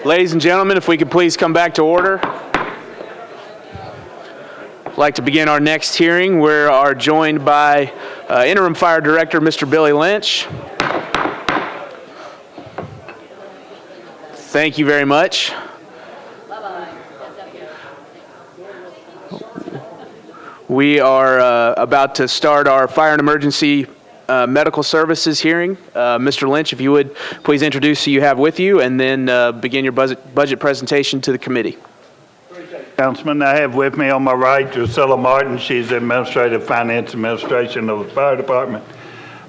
Ladies and gentlemen, if we could please come back to order. I'd like to begin our next hearing. We are joined by Interim Fire Director, Mr. Billy Lynch. Thank you very much. We are about to start our Fire and Emergency Medical Services hearing. Mr. Lynch, if you would please introduce who you have with you and then begin your budget presentation to the committee. Councilman, I have with me on my right Drusilla Martin. She's the Administrative Finance Administration of the Fire Department.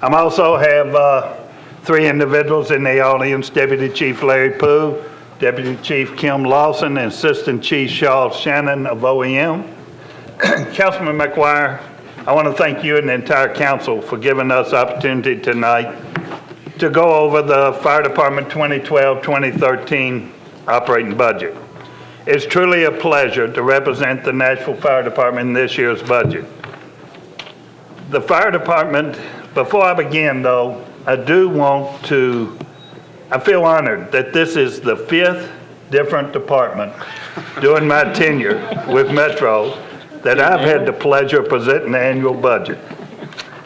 I also have three individuals in the audience: Deputy Chief Larry Pooh, Deputy Chief Kim Lawson, and Assistant Chief Charles Shannon of OEM. Councilman McGuire, I want to thank you and the entire council for giving us opportunity tonight to go over the Fire Department 2012-2013 operating budget. It's truly a pleasure to represent the Nashville Fire Department in this year's budget. The Fire Department, before I begin though, I feel honored that this is the fifth different department during my tenure with Metro that I've had the pleasure of presenting the annual budget.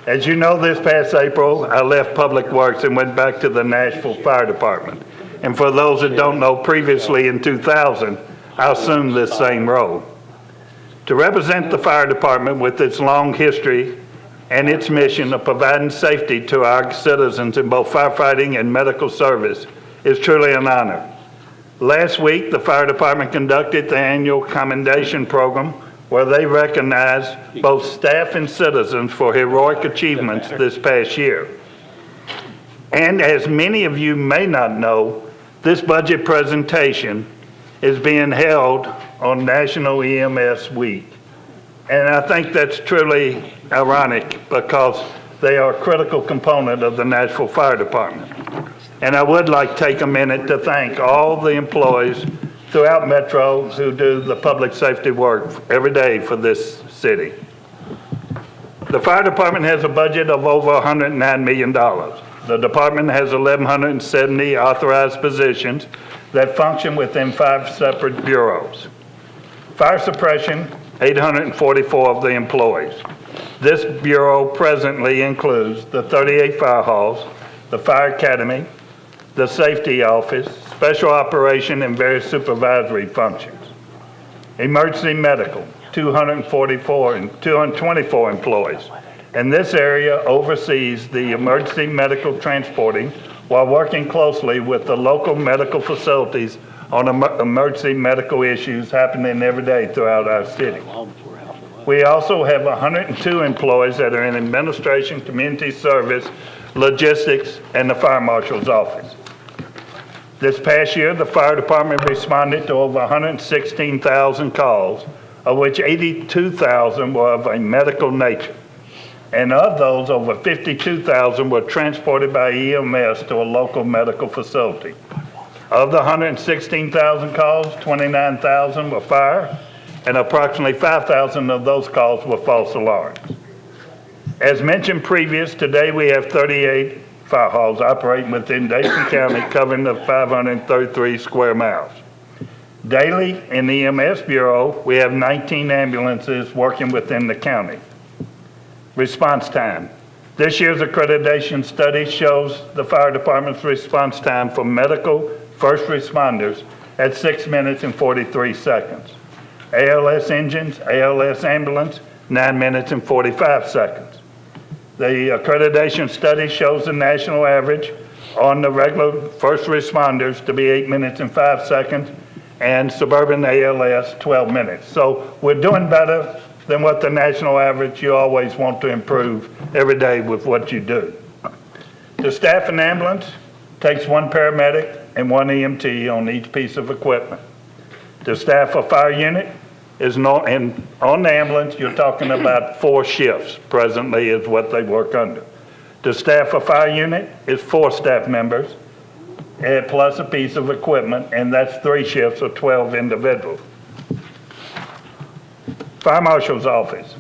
As you know, this past April, I left Public Works and went back to the Nashville Fire Department. And for those that don't know, previously in 2000, I assumed this same role. To represent the fire department with its long history and its mission of providing safety to our citizens in both firefighting and medical service is truly an honor. Last week, the fire department conducted the annual commendation program where they recognized both staff and citizens for heroic achievements this past year. And as many of you may not know, this budget presentation is being held on National EMS Week. And I think that's truly ironic because they are a critical component of the Nashville Fire Department. And I would like to take a minute to thank all the employees throughout Metro who do the public safety work every day for this city. The fire department has a budget of over $109 million. The department has 1,170 authorized positions that function within 5 separate bureaus. Fire suppression, 844 of the employees. This bureau presently includes the 38 fire halls, the fire academy, the safety office, special operation, and various supervisory functions. Emergency medical, 224 and 224 employees. And this area oversees the emergency medical transporting while working closely with the local medical facilities on emergency medical issues happening every day throughout our city. We also have 102 employees that are in administration, community service, logistics, and the fire marshal's office. This past year, the fire department responded to over 116,000 calls, of which 82,000 were of a medical nature. And of those, over 52,000 were transported by EMS to a local medical facility. Of the 116,000 calls, 29,000 were fire, and approximately 5,000 of those calls were false alarms. As mentioned previous, today we have 38 fire halls operating within Dayton County, covering the 533 square miles. Daily in the EMS Bureau, we have 19 ambulances working within the county. Response time. This year's accreditation study shows the fire department's response time for medical first responders at 6 minutes and 43 seconds. ALS engines, ALS ambulance, 9 minutes and 45 seconds. The accreditation study shows the national average on the regular first responders to be 8 minutes and 5 seconds, and suburban ALS 12 minutes. So we're doing better than what the national average. You always want to improve every day with what you do. The staff in ambulance takes 1 paramedic and 1 EMT on each piece of equipment. The staff of fire unit is not, and on the ambulance, you're talking about 4 shifts presently is what they work under. The staff of fire unit is 4 staff members plus a piece of equipment, and that's 3 shifts of 12 individuals. Fire Marshal's Office.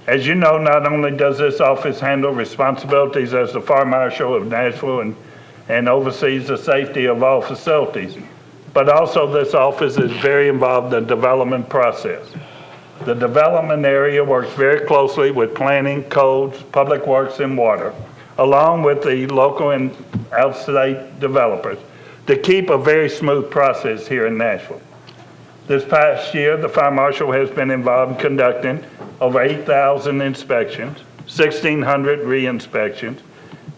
As you know, not only does this office handle responsibilities as the Fire Marshal of Nashville and oversees the safety of all facilities, but also this office is very involved in the development process. The development area works very closely with planning, codes, public works, and water, along with the local and outside developers, to keep a very smooth process here in Nashville. This past year, the fire marshal has been involved in conducting over 8,000 inspections, 1,600 re-inspections.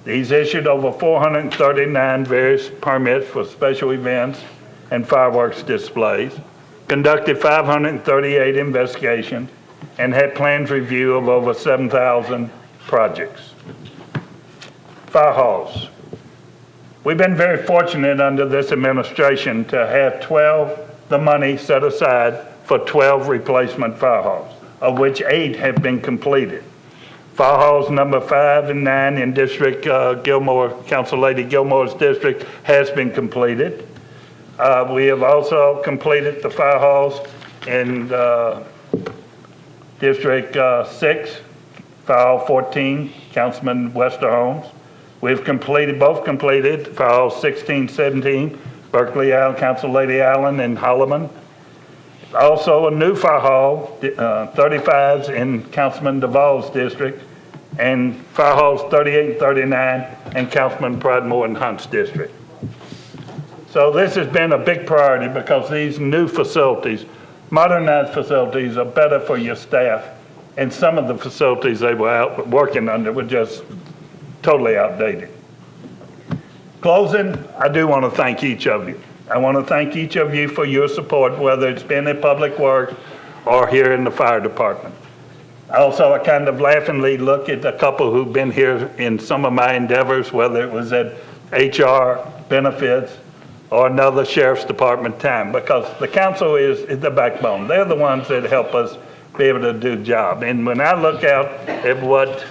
He's issued over 439 various permits for special events and fireworks displays, conducted 538 investigations, and had plans review of over 7,000 projects. Fire halls. We've been very fortunate under this administration to have the money set aside for 12 replacement fire halls, of which 8 have been completed. Fire halls number 5 and 9 in District Gilmore, Council Lady Gilmore's district, has been completed. We have also completed the fire halls in District 6, Fire Hall 14, Councilman Westerholmes. We've both completed Fire Hall 16, 17, Berkeley Allen, Council Lady Allen, and Holloman. Also a new fire hall, 35s in Councilman Duvall's district, and fire halls 38 and 39 in Councilman Pridemore and Hunt's district. So this has been a big priority because these new facilities, modernized facilities, are better for your staff, and some of the facilities they were out working under were just totally outdated. Closing, I do want to thank each of you. I want to thank each of you for your support, whether it's been in public works or here in the fire department. Also, I kind of laughingly look at a couple who've been here in some of my endeavors, whether it was at HR, benefits, or another sheriff's department time, because the council is the backbone. They're the ones that help us be able to do the job. And when I look out at what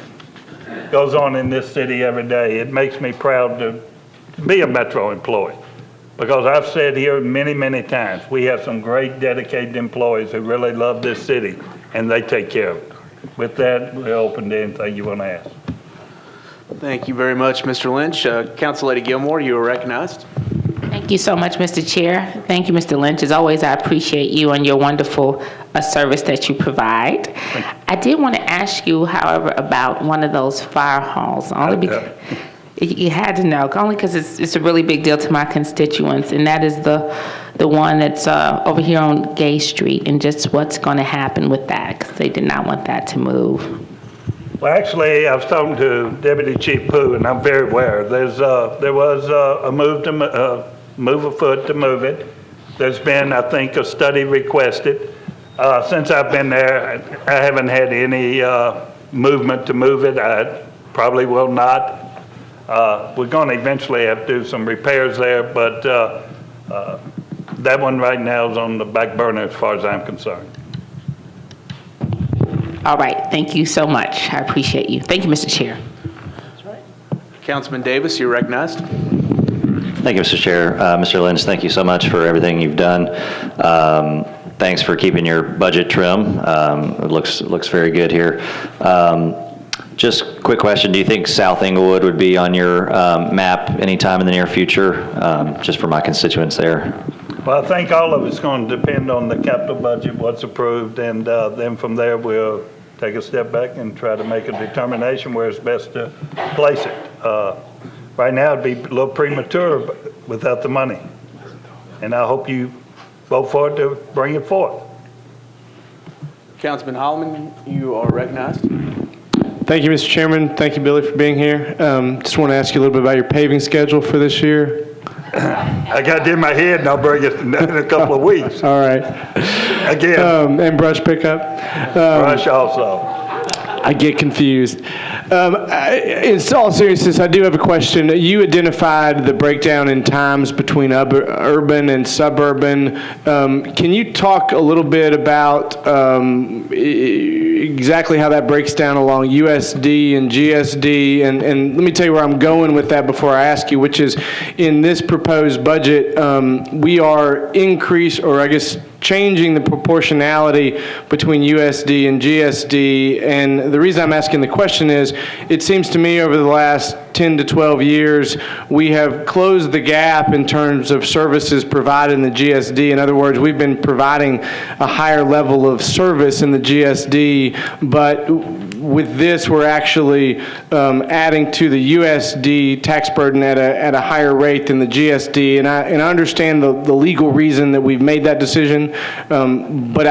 goes on in this city every day, it makes me proud to be a Metro employee. Because I've said here many, many times, we have some great dedicated employees who really love this city, and they take care of it. With that, we're open to anything you want to ask. Thank you very much, Mr. Lynch. Council Lady Gilmore, you are recognized. Thank you so much, Mr. Chair. Thank you, Mr. Lynch. As always, I appreciate you and your wonderful service that you provide. I did want to ask you, however, about one of those fire halls, only because you had to know, only because it's a really big deal to my constituents, and that is the one that's over here on Gay Street, and just what's going to happen with that, because they did not want that to move. Well, actually, I was talking to Deputy Chief Pooh, and I'm very aware. There was a move afoot to move it. There's been, I think, a study requested. Since I've been there, I haven't had any movement to move it. I probably will not. We're going to eventually have to do some repairs there, but that one right now is on the back burner as far as I'm concerned. All right. Thank you so much. I appreciate you. Thank you, Mr. Chair. Councilman Davis, you're recognized. Thank you, Mr. Chair. Mr. Lynch, thank you so much for everything you've done. Thanks for keeping your budget trim. It looks very good here. Just quick question, do you think South Englewood would be on your map anytime in the near future, just for my constituents there? Well, I think all of it's going to depend on the capital budget, what's approved, and then from there we'll take a step back and try to make a determination where it's best to place it. Right now it'd be a little premature without the money, and I hope you vote for it to bring it forth. Councilman Holloman, you are recognized. Thank you, Mr. Chairman. Thank you, Billy, for being here. Just want to ask you a little bit about your paving schedule for this year. I got it in my head, and I'll bring it in a couple of weeks. All right. Again. And brush pickup. Brush also. I get confused. In all seriousness, I do have a question. You identified the breakdown in times between urban and suburban. Can you talk a little bit about exactly how that breaks down along USD and GSD? And let me tell you where I'm going with that before I ask you, which is in this proposed budget, we are changing the proportionality between USD and GSD, and the reason I'm asking the question is, it seems to me over the last 10 to 12 years, we have closed the gap in terms of services provided in the GSD. In other words, we've been providing a higher level of service in the GSD, but with this, we're actually adding to the USD tax burden at a higher rate than the GSD. And I understand the legal reason that we've made that decision. But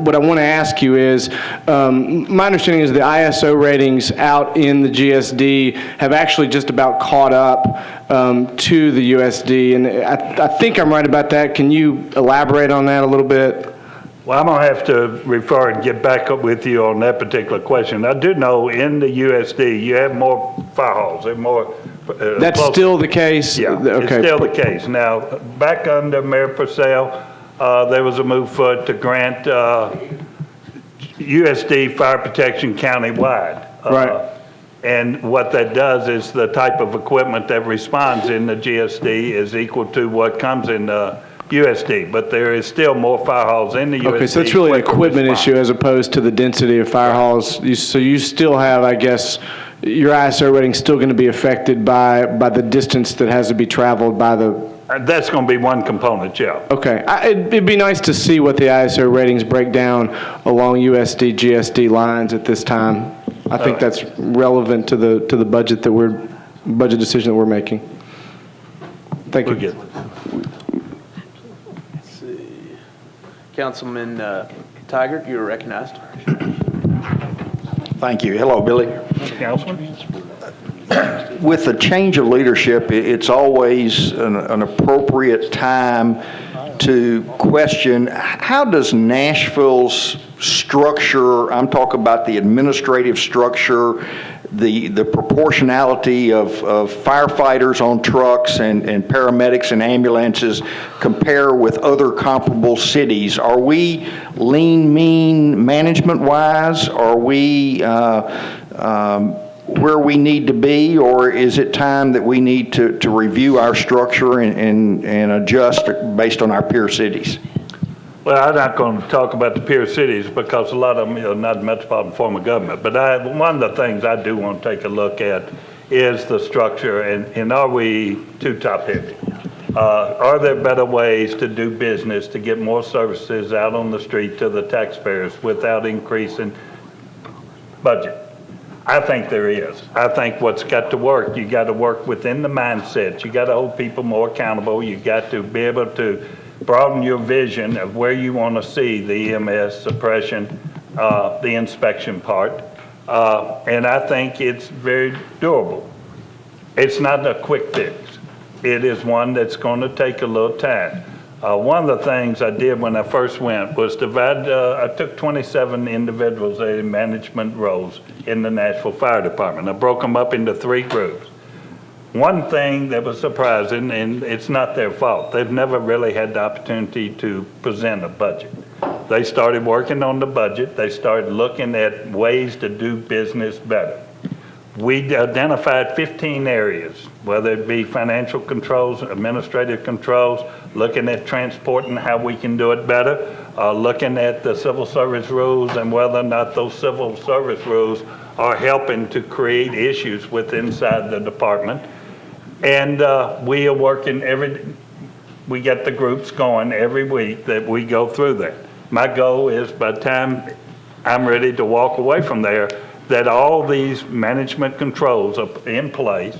what I want to ask you is, my understanding is the ISO ratings out in the GSD have actually just about caught up to the USD. And I think I'm right about that. Can you elaborate on that a little bit? Well, I'm going to have to refer and get back up with you on that particular question. I do know in the USD, you have more fire halls. They're more That's still the case? Yeah, okay. It's still the case. Now, back under Mayor Purcell, there was a move forward to grant USD fire protection countywide. Right. And what that does is the type of equipment that responds in the GSD is equal to what comes in the USD, but there is still more fire halls in the USD. Okay, so it's really an equipment issue as opposed to the density of fire halls. So you still have, I guess, your ISO rating still going to be affected by the distance that has to be traveled by the... That's going to be one component, yeah. Okay. It'd be nice to see what the ISO ratings break down along USD, GSD lines at this time. I think that's relevant to the budget budget decision that we're making. Thank you. We're good. Councilman Tiger, you are recognized. Thank you. Hello, Billy. Councilman? With the change of leadership, it's always an appropriate time to question, how does Nashville's structure, I'm talking about the administrative structure, the proportionality of firefighters on trucks and paramedics and ambulances compare with other comparable cities? Are we lean, mean management-wise? Are we where we need to be, or is it time that we need to review our structure and adjust based on our peer cities? Well, I'm not going to talk about the peer cities because a lot of them are not metropolitan form of government. But one of the things I do want to take a look at is the structure, and are we too top-heavy? Are there better ways to do business to get more services out on the street to the taxpayers without increasing budget? I think there is. I think what's got to work, you got to work within the mindset. You got to hold people more accountable. You got to be able to broaden your vision of where you want to see the EMS suppression, the inspection part. And I think it's very doable. It's not a quick fix. It is one that's going to take a little time. One of the things I did when I first went was I took 27 individuals in management roles in the Nashville Fire Department. I broke them up into 3 groups. One thing that was surprising, and it's not their fault, they've never really had the opportunity to present a budget. They started working on the budget. They started looking at ways to do business better. We identified 15 areas, whether it be financial controls, administrative controls, looking at transport and how we can do it better, looking at the civil service rules and whether or not those civil service rules are helping to create issues inside the department. And we are working we get the groups going every week that we go through that. My goal is by the time I'm ready to walk away from there, that all these management controls are in place.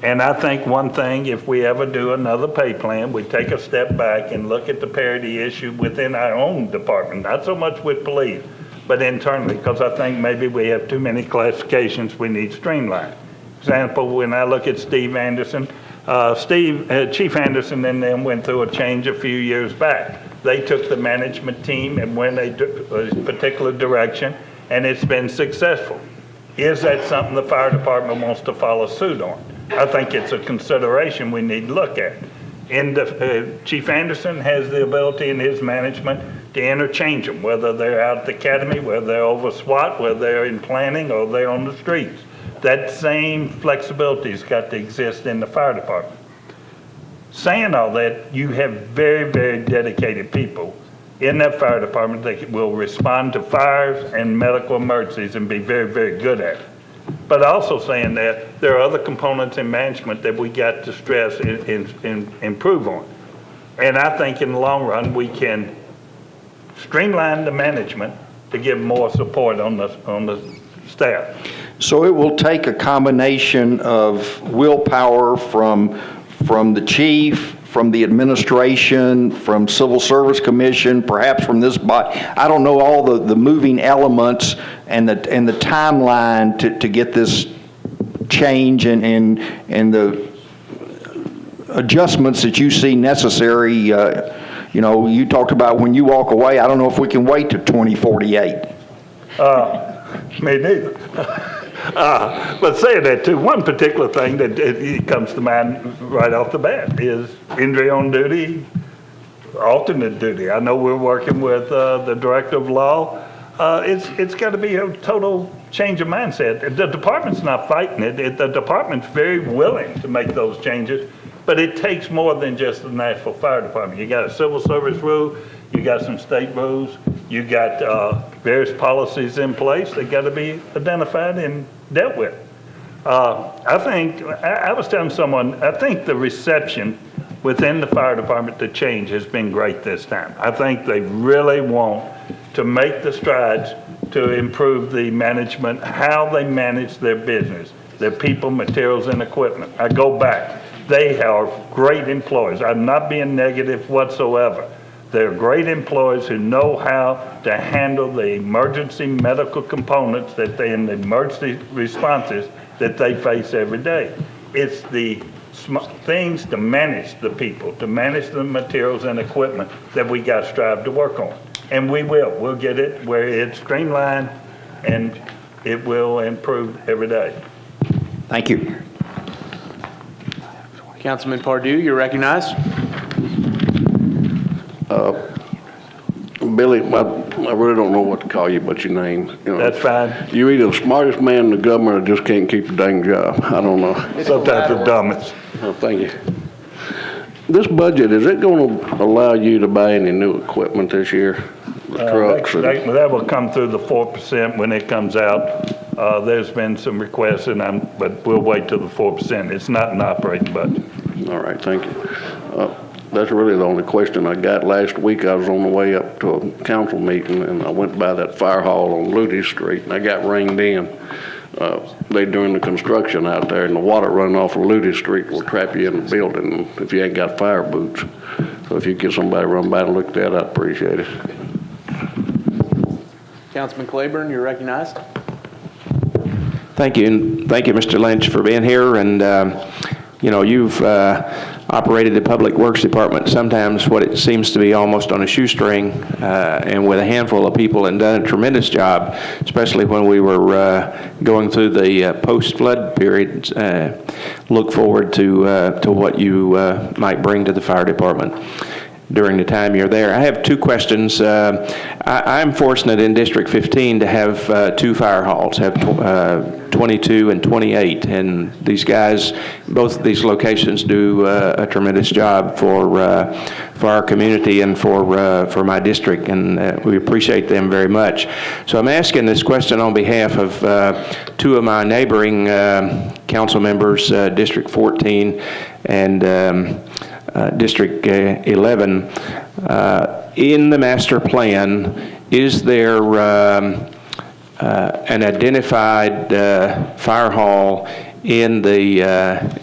And I think one thing, if we ever do another pay plan, we take a step back and look at the parity issue within our own department, not so much with police, but internally, because I think maybe we have too many classifications we need streamlined. Example, when I look at Steve Anderson, Chief Anderson and them went through a change a few years back. They took the management team and went a particular direction, and it's been successful. Is that something the fire department wants to follow suit on? I think it's a consideration we need to look at. Chief Anderson has the ability in his management to interchange them, whether they're out at the academy, whether they're over SWAT, whether they're in planning, or they're on the streets. That same flexibility has got to exist in the fire department. Saying all that, you have very, very dedicated people in that fire department that will respond to fires and medical emergencies and be very, very good at it. But also saying that there are other components in management that we got to stress and improve on. And I think in the long run, we can streamline the management to give more support on the staff. So it will take a combination of willpower from the chief, from the administration, from Civil Service Commission, perhaps from this body. I don't know all the moving elements and the timeline to get this change and the adjustments that you see necessary. You know, you talked about when you walk away. I don't know if we can wait to 2048. Me neither. But saying that too, one particular thing that it comes to mind right off the bat is injury on duty, alternate duty. I know we're working with the director of law. It's got to be a total change of mindset. The department's not fighting it. The department's very willing to make those changes, but it takes more than just the Nashville Fire Department. You got a civil service rule, you got some state rules, you got various policies in place that got to be identified and dealt with. I was telling someone, I think the reception within the fire department to change has been great this time. I think they really want to make the strides to improve the management, how they manage their business, their people, materials, and equipment. I go back. They are great employees. I'm not being negative whatsoever. They're great employees who know how to handle the emergency medical components that they, and the emergency responses that they face every day. It's the things to manage the people, to manage the materials and equipment that we got to strive to work on. And we will. We'll get it where it's streamlined and it will improve every day. Thank you. Councilman Pardue, you're recognized. Billy, I really don't know what to call you but your name. You know, That's fine. you're either the smartest man in the government or just can't keep a dang job. I don't know. Sometimes the dumbest. Oh, thank you. This budget, is it going to allow you to buy any new equipment this year? The trucks? That will come through the 4% when it comes out. There's been some requests, but we'll wait till the 4%. It's not an operating budget. All right, thank you. That's really the only question I got. Last week I was on the way up to a council meeting and I went by that fire hall on Luty Street and I got ringed in. They doing the construction out there and the water running off of Luty Street will trap you in the building if you ain't got fire boots. So if you get somebody to run by and look at that, I'd appreciate it. Councilman Claiborne, you're recognized. Thank you, and thank you, Mr. Lynch, for being here. And you know, you've operated the Public Works Department sometimes what it seems to be almost on a shoestring, and with a handful of people, and done a tremendous job, especially when we were going through the post-flood period. Look forward to what you might bring to the fire department during the time you're there. I have two questions. I'm fortunate in District 15 to have two fire halls, have 22 and 28, and these guys, both of these locations do a tremendous job for our community and for my district, and we appreciate them very much. So I'm asking this question on behalf of two of my neighboring council members, District 14 and District 11. In the master plan, is there an identified fire hall in the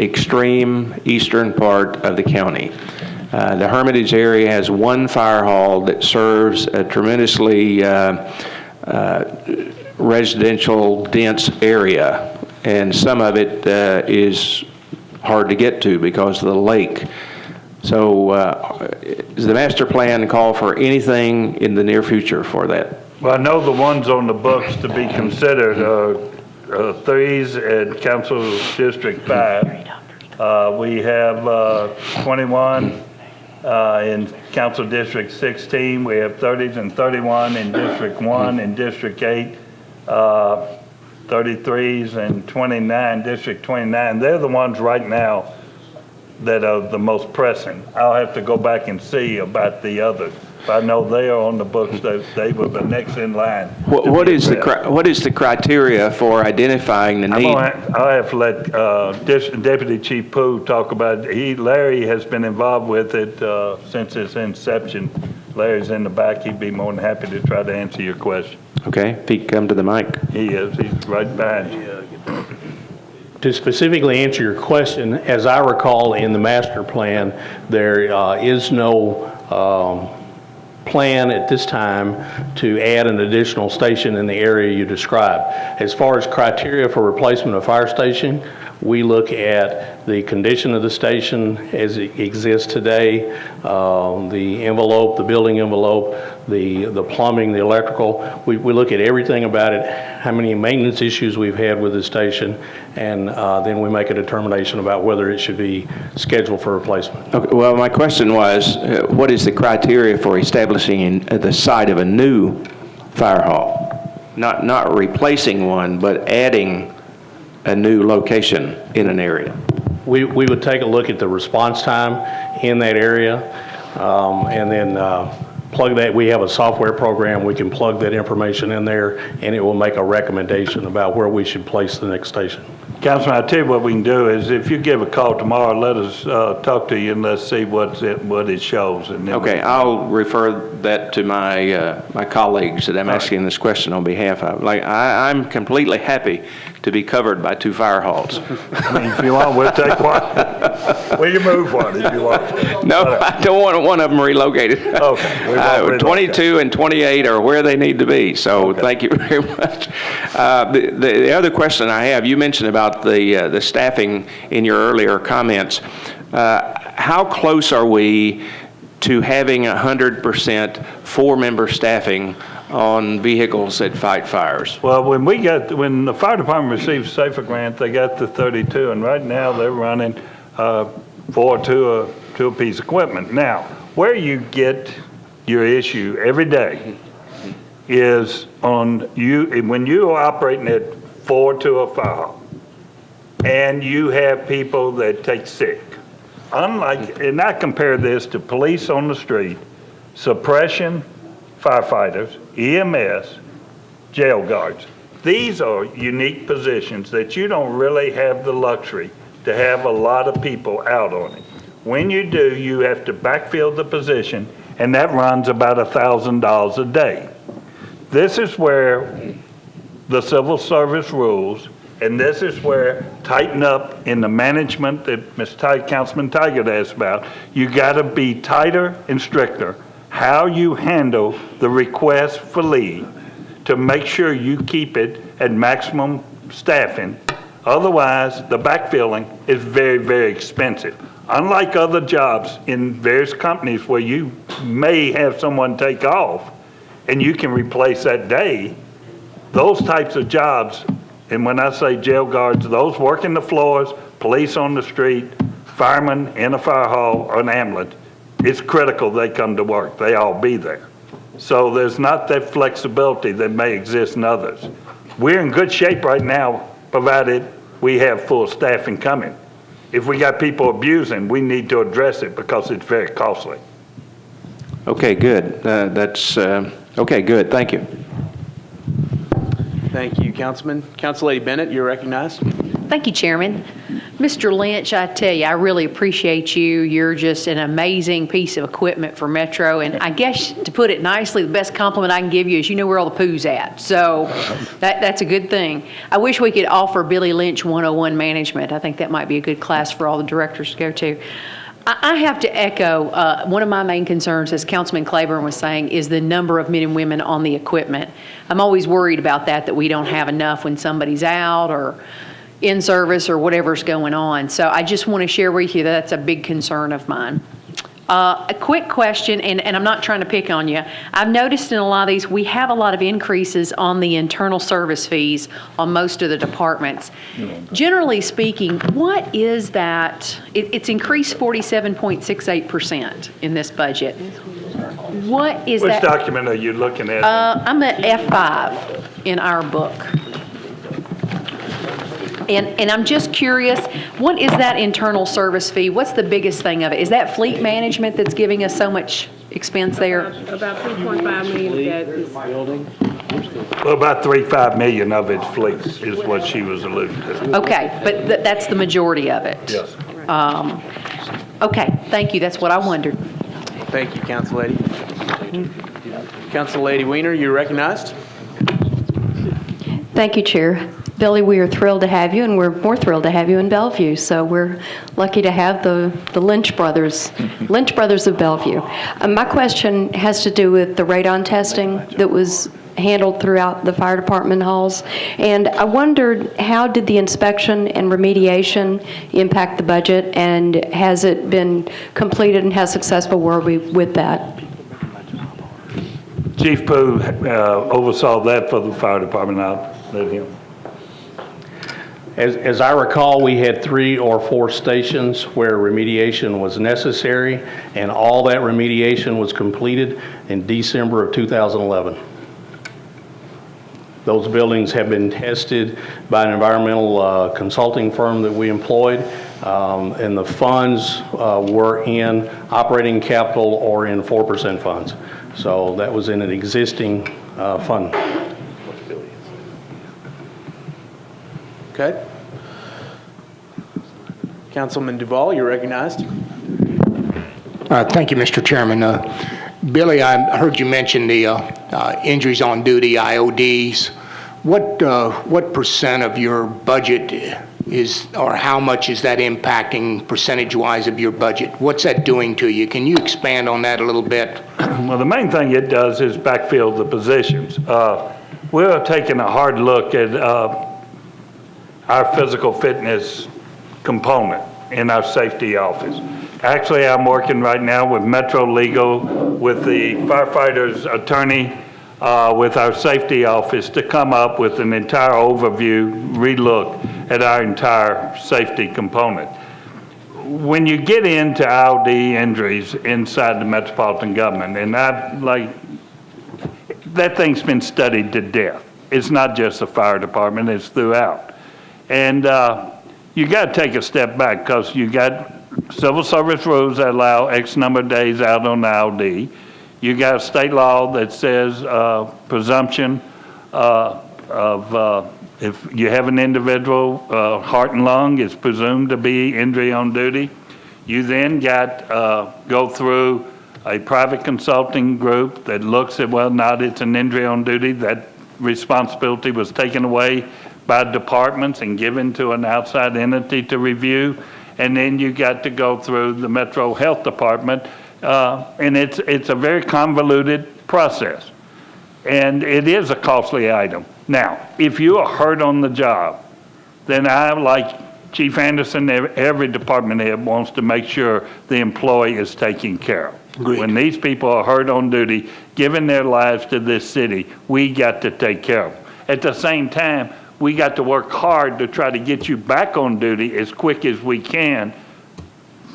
extreme eastern part of the county? The Hermitage area has one fire hall that serves a tremendously residential dense area, and some of it is hard to get to because of the lake. So does the master plan call for anything in the near future for that? Well, I know the ones on the books to be considered are threes at Council District 5. We have 21 in Council District 16. We have 30s and 31 in District 1 and District 8. 33s and 29, District 29. They're the ones right now that are the most pressing. I'll have to go back and see about the others. If I know they are on the books, they were the next in line. What is the criteria for identifying the need? I have to let Deputy Chief Pooh talk about it. Larry has been involved with it since its inception. Larry's in the back. He'd be more than happy to try to answer your question. Okay, if he'd come to the mic. He is. He's right behind you. To specifically answer your question, as I recall in the master plan, there is no plan at this time to add an additional station in the area you described. As far as criteria for replacement of fire station, we look at the condition of the station as it exists today, the envelope, the building envelope, the plumbing, the electrical. We look at everything about it, how many maintenance issues we've had with the station, and then we make a determination about whether it should be scheduled for replacement. Okay, well, my question was, what is the criteria for establishing the site of a new fire hall? Not replacing one, but adding a new location in an area. We would take a look at the response time in that area, and then plug that. We have a software program. We can plug that information in there, and it will make a recommendation about where we should place the next station. Councilman, I tell you what we can do is if you give a call tomorrow, let us talk to you and let's see what it shows. And then Okay, I'll refer that to my colleagues that I'm asking this question on behalf of. Like, I'm completely happy to be covered by 2 fire halls. I mean, if you want, we'll take one. We'll move one if you want. No, I don't want one of them relocated. Okay. We won't relocate. 22 and 28 are where they need to be, so thank you very much. The other question I have, you mentioned about the staffing in your earlier comments. How close are we to having 100% 4-member staffing on vehicles that fight fires? Well, when the fire department received SAFER grant, they got the 32, and right now they're running 4 to a piece of equipment. Now, where you get your issue every day is when you are operating at 4 to a fire hall, and you have people that take sick. And I compare this to police on the street, suppression, firefighters, EMS, jail guards. These are unique positions that you don't really have the luxury to have a lot of people out on it. When you do, you have to backfill the position, and that runs about $1,000 a day. This is where the civil service rules, and this is where tighten up in the management that Councilman Tiger asked about. You got to be tighter and stricter how you handle the request for leave to make sure you keep it at maximum staffing. Otherwise, the backfilling is very, very expensive. Unlike other jobs in various companies where you may have someone take off and you can replace that day, those types of jobs, and when I say jail guards, those working the floors, police on the street, firemen in a fire hall or an ambulance, it's critical they come to work. They all be there. So there's not that flexibility that may exist in others. We're in good shape right now, provided we have full staffing coming. If we got people abusing, we need to address it because it's very costly. Okay, good. Okay, good. Thank you. Thank you, Councilman. Council Lady Bennett, you're recognized. Thank you, Chairman. Mr. Lynch, I tell you, I really appreciate you. You're just an amazing piece of equipment for Metro. And I guess, to put it nicely, the best compliment I can give you is you know where all the poo's at. So that's a good thing. I wish we could offer Billy Lynch 101 management. I think that might be a good class for all the directors to go to. I have to echo, one of my main concerns, as Councilman Claiborne was saying, is the number of men and women on the equipment. I'm always worried about that we don't have enough when somebody's out or in service or whatever's going on. So I just want to share with you that that's a big concern of mine. A quick question, and I'm not trying to pick on you. I've noticed in a lot of these, we have a lot of increases on the internal service fees on most of the departments. Generally speaking, what is that? It's increased 47.68% in this budget. What is that? Which document are you looking at? I'm at F5 in our book. And I'm just curious, what is that internal service fee? What's the biggest thing of it? Is that fleet management that's giving us so much expense there? About 3.5 million of that is. Well, about 3.5 million of it's fleets is what she was alluding to. Okay, but that's the majority of it? Yes. Okay, thank you, that's what I wondered. Thank you, Council Lady. Council Lady Weiner, you're recognized. Thank you, Chair. Billy, we are thrilled to have you, and we're more thrilled to have you in Bellevue. So we're lucky to have the Lynch brothers of Bellevue. My question has to do with the radon testing that was handled throughout the fire department halls. And I wondered, how did the inspection and remediation impact the budget, and has it been completed, and how successful were we with that? Chief Pooh oversaw that for the fire department. I'll let him. As I recall, we had 3 or 4 stations where remediation was necessary, and all that remediation was completed in December of 2011. Those buildings have been tested by an environmental consulting firm that we employed, and the funds were in operating capital or in 4% funds. So that was in an existing fund. Okay. Councilman Duvall, you're recognized. Thank you, Mr. Chairman. Billy, I heard you mention the injuries on duty, IODs. What percent of your budget is, or how much is that impacting percentage-wise of your budget? What's that doing to you? Can you expand on that a little bit? Well, the main thing it does is backfill the positions. We're taking a hard look at our physical fitness component in our safety office. Actually, I'm working right now with Metro Legal, with the firefighter's attorney, with our safety office to come up with an entire overview, relook at our entire safety component. When you get into IOD injuries inside the metropolitan government, and that thing's been studied to death. It's not just the fire department, it's throughout. And you got to take a step back, because you got civil service rules that allow X number of days out on IOD. You got a state law that says presumption of if you have an individual, heart and lung is presumed to be injury on duty. You then got go through a private consulting group that looks at whether or not it's an injury on duty. That responsibility was taken away by departments and given to an outside entity to review. And then you got to go through the Metro Health Department, and it's a very convoluted process. And it is a costly item. Now, if you are hurt on the job, then I, like Chief Anderson, every department head wants to make sure the employee is taken care of. Agreed. When these people are hurt on duty, giving their lives to this city, we got to take care of them. At the same time, we got to work hard to try to get you back on duty as quick as we can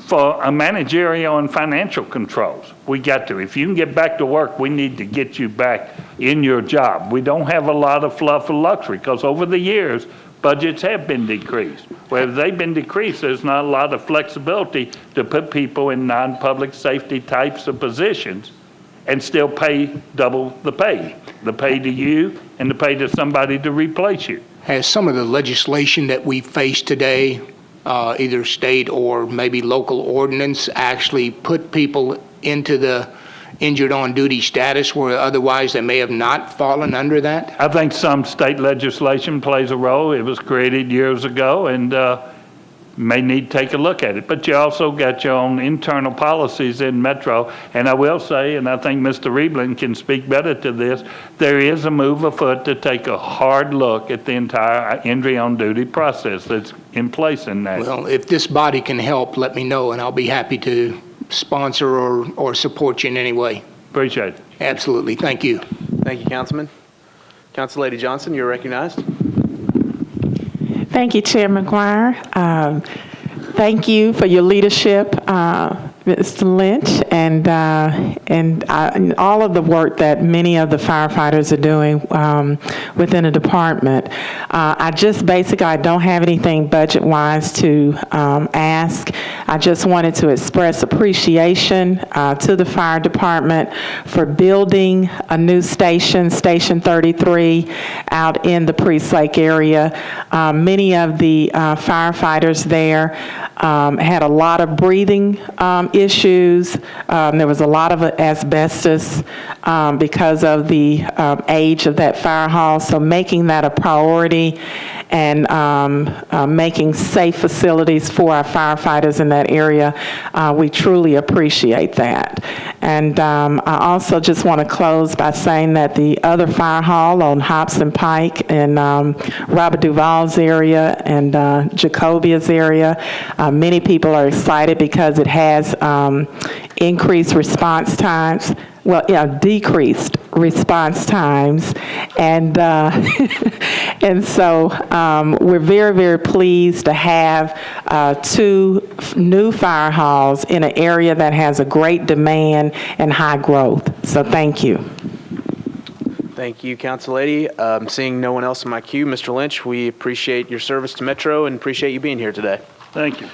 for a managerial and financial controls. We got to. If you can get back to work, we need to get you back in your job. We don't have a lot of fluff or luxury, because over the years, budgets have been decreased. Where they've been decreased, there's not a lot of flexibility to put people in non-public safety types of positions and still pay double the pay to you and the pay to somebody to replace you. Has some of the legislation that we face today, either state or maybe local ordinance, actually put people into the injured on duty status where otherwise they may have not fallen under that? I think some state legislation plays a role. It was created years ago, and may need to take a look at it. But you also got your own internal policies in Metro. And I will say, and I think Mr. Reebling can speak better to this, there is a move afoot to take a hard look at the entire injury on duty process that's in place in that. Well, if this body can help, let me know, and I'll be happy to sponsor or support you in any way. Appreciate it. Absolutely. Thank you. Thank you, Councilman. Council Lady Johnson, you're recognized. Thank you, Chair McGuire. Thank you for your leadership Mr. Lynch, and all of the work that many of the firefighters are doing within the department. I don't have anything budget-wise to ask. I just wanted to express appreciation to the fire department for building a new station, Station 33, out in the Priest Lake area. Many of the firefighters there had a lot of breathing issues. There was a lot of asbestos because of the age of that fire hall. So making that a priority and making safe facilities for our firefighters in that area, we truly appreciate that. And I also just want to close by saying that the other fire hall on Hobson Pike in Robert Duvall's area and Jacobia's area, many people are excited because it has increased response times. Well, yeah, decreased response times, and and so we're very, very pleased to have 2 new fire halls in an area that has a great demand and high growth. So thank you. Thank you, Council Lady. Seeing no one else in my queue, Mr. Lynch, we appreciate your service to Metro and appreciate you being here today. Thank you.